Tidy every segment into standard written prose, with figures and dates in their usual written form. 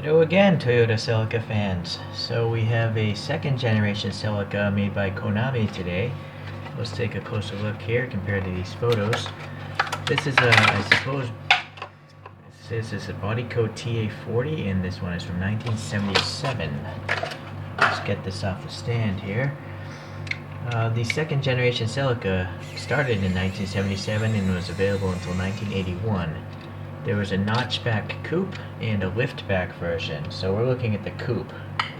Hello again, Toyota Celica fans. So we have a second generation Celica made by Konami today. Let's take a closer look here compared to these photos. This is I suppose, this is a body code TA40 and this one is from 1977. Let's get this off the stand here. The second generation Celica started in 1977 and was available until 1981. There was a notchback coupe and a liftback version. So we're looking at the coupe,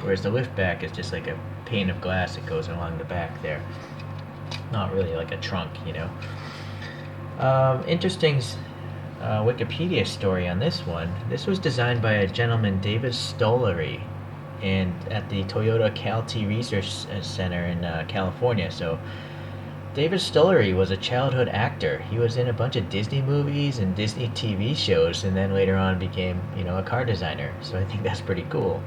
whereas the liftback is just like a pane of glass that goes along the back there. Not really like a trunk, you know. Interesting Wikipedia story on this one. This was designed by a gentleman, David Stollery, and at the Toyota Celica Research Center in California. So David Stollery was a childhood actor. He was in a bunch of Disney movies and Disney TV shows, and then later on became, a car designer. So I think that's pretty cool.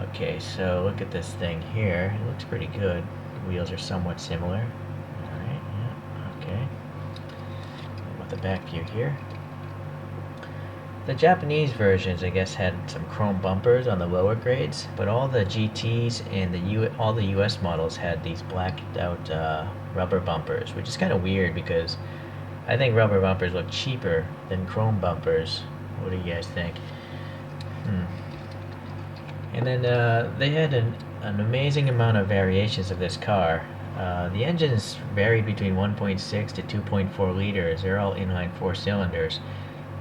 Okay, so look at this thing here. It looks pretty good. The wheels are somewhat similar. Alright, yeah, okay. With the back view here. The Japanese versions, I guess, had some chrome bumpers on the lower grades, but all the GTs and all the US models had these blacked out rubber bumpers, which is kind of weird because I think rubber bumpers look cheaper than chrome bumpers. What do you guys think? And then they had an amazing amount of variations of this car. The engines vary between 1.6 to 2.4 liters. They're all inline 4 cylinders,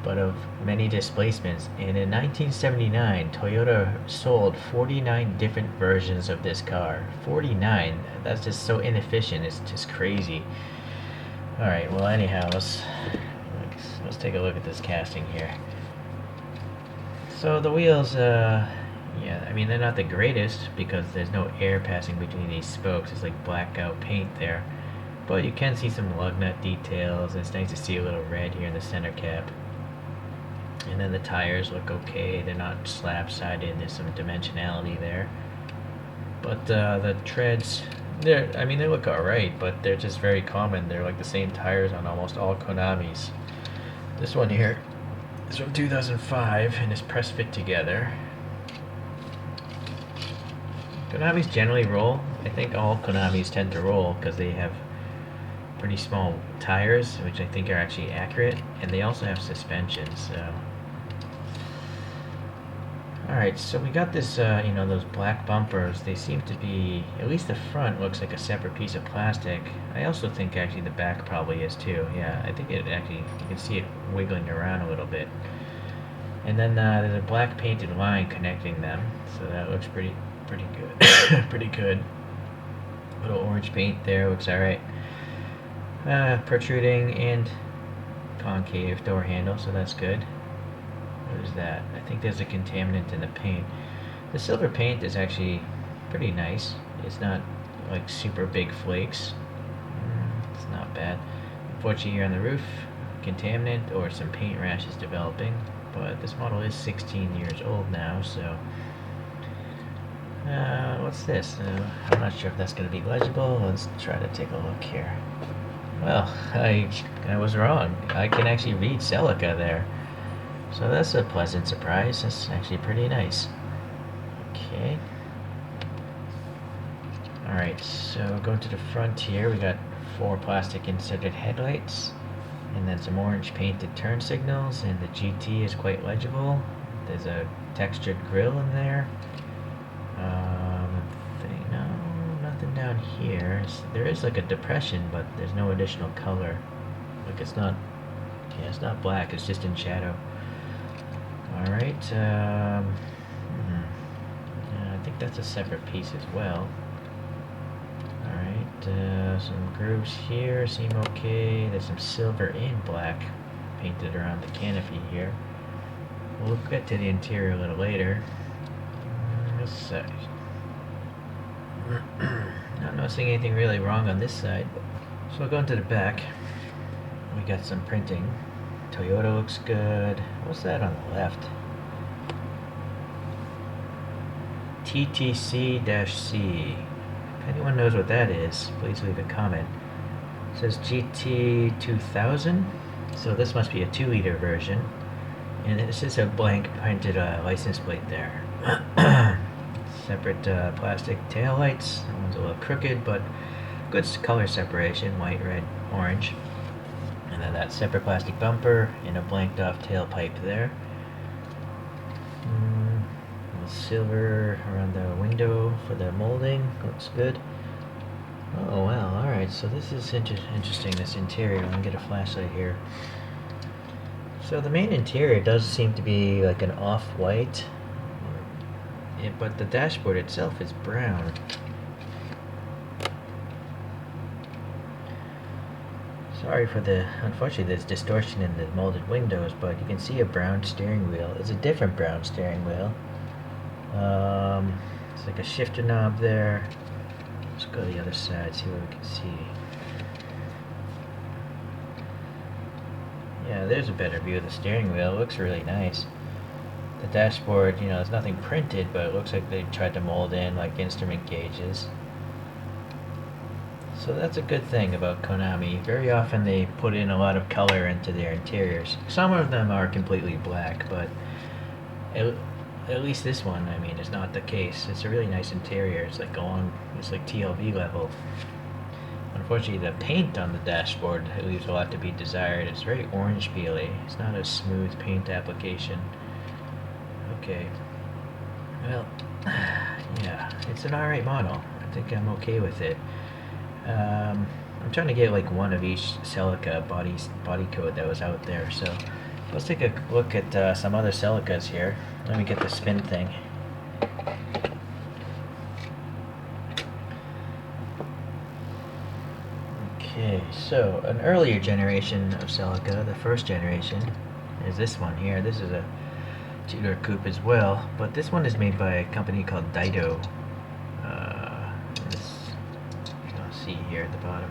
but of many displacements. And in 1979, Toyota sold 49 different versions of this car. 49? That's just so inefficient, it's just crazy. Alright, well anyhow, let's take a look at this casting here. So the wheels, yeah, I mean they're not the greatest because there's no air passing between these spokes. It's like blackout paint there. But you can see some lug nut details, and it's nice to see a little red here in the center cap. And then the tires look okay. They're not slab-sided. There's some dimensionality there. But the treads, they look alright, but they're just very common. They're like the same tires on almost all Konamis. This one here is from 2005 and is press fit together. Konamis generally roll. I think all Konamis tend to roll because they have pretty small tires, which I think are actually accurate, and they also have suspension. So alright, so we got this, those black bumpers. They seem to be, at least the front looks like a separate piece of plastic. I also think actually the back probably is too. Yeah, I think it actually, you can see it wiggling around a little bit. And then there's a black painted line connecting them, so that looks pretty good. Pretty good. Little orange paint there, looks alright. Protruding and concave door handle, so that's good. What is that? I think there's a contaminant in the paint. The silver paint is actually pretty nice. It's not like super big flakes. It's not bad. Unfortunately, here on the roof, contaminant or some paint rash is developing. But this model is 16 years old now, so what's this? I'm not sure if that's going to be legible. Let's try to take a look here. Well, I was wrong. I can actually read Celica there. So that's a pleasant surprise. That's actually pretty nice. Okay. Alright, so going to the front here, we got 4 plastic inserted headlights, and then some orange painted turn signals, and the GT is quite legible. There's a textured grille in there. Nothing down here. There is like a depression, but there's no additional color. Like it's not black, it's just in shadow. Alright, I think that's a separate piece as well. Alright, some grooves here seem okay. There's some silver and black painted around the canopy here. We'll get to the interior a little later. Let's see. Not noticing anything really wrong on this side. So we'll go into the back. We got some printing. Toyota looks good. What's that on the left? TTC-C. If anyone knows what that is, please leave a comment. It says GT 2000, so this must be a 2-liter version. And this is a blank printed license plate there. Separate plastic tail lights. That one's a little crooked, but good color separation, white, red, orange. And then that separate plastic bumper and a blanked off tailpipe there. Silver around the window for the molding, looks good. Oh wow, alright, so this is interesting, this interior. Let me get a flashlight here. So the main interior does seem to be like an off-white, but the dashboard itself is brown. Sorry for the, unfortunately there's distortion in the molded windows, but you can see a brown steering wheel. It's a different brown steering wheel. It's like a shifter knob there. Let's go to the other side, see what we can see. Yeah, there's a better view of the steering wheel. It looks really nice. The dashboard, you know, there's nothing printed, but it looks like they tried to mold in like instrument gauges. So that's a good thing about Konami. Very often they put in a lot of color into their interiors. Some of them are completely black, but at least this one, I mean, is not the case. It's a really nice interior. It's like TLV level. Unfortunately, the paint on the dashboard, it leaves a lot to be desired. It's very orange peely. It's not a smooth paint application. Okay. Well, yeah, it's an alright model. I think I'm okay with it. I'm trying to get like one of each Celica body coat that was out there. So let's take a look at some other Celicas here. Let me get the spin thing. Okay, so an earlier generation of Celica, the first generation, is this one here. This is a two-door coupe as well, but this one is made by a company called Dido. You'll see here at the bottom.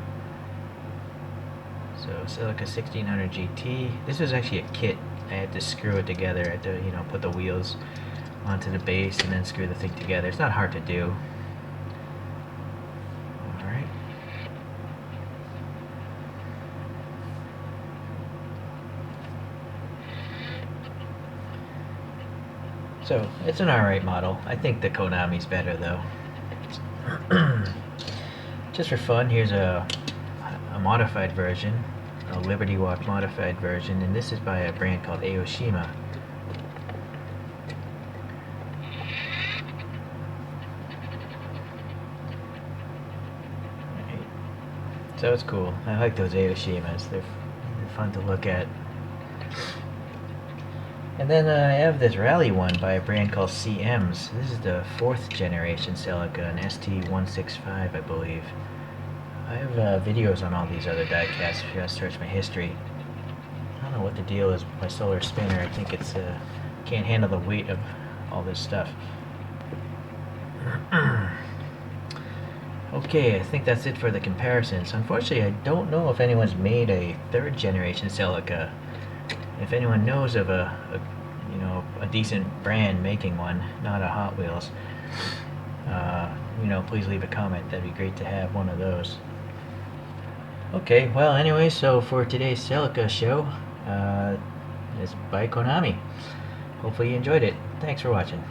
So Celica 1600 GT. This was actually a kit. I had to screw it together. I had to, you know, put the wheels onto the base and then screw the thing together. It's not hard to do. Alright. So, it's an alright model. I think the Konami's better though. Just for fun, here's a modified version. A Liberty Walk modified version, and this is by a brand called Aoshima. Right. So it's cool. I like those Aoshimas. They're fun to look at. And then I have this rally one by a brand called CM's. This is the 4th generation Celica, an ST165, I believe. I have videos on all these other diecasts if you guys search my history. I don't know what the deal is with my solar spinner. I think it's can't handle the weight of all this stuff. Okay, I think that's it for the comparisons. Unfortunately, I don't know if anyone's made a 3rd generation Celica. If anyone knows of a decent brand making one, not a Hot Wheels, please leave a comment. That'd be great to have one of those. Okay, well, anyway, so for today's Celica show, it's by Konami. Hopefully you enjoyed it. Thanks for watching.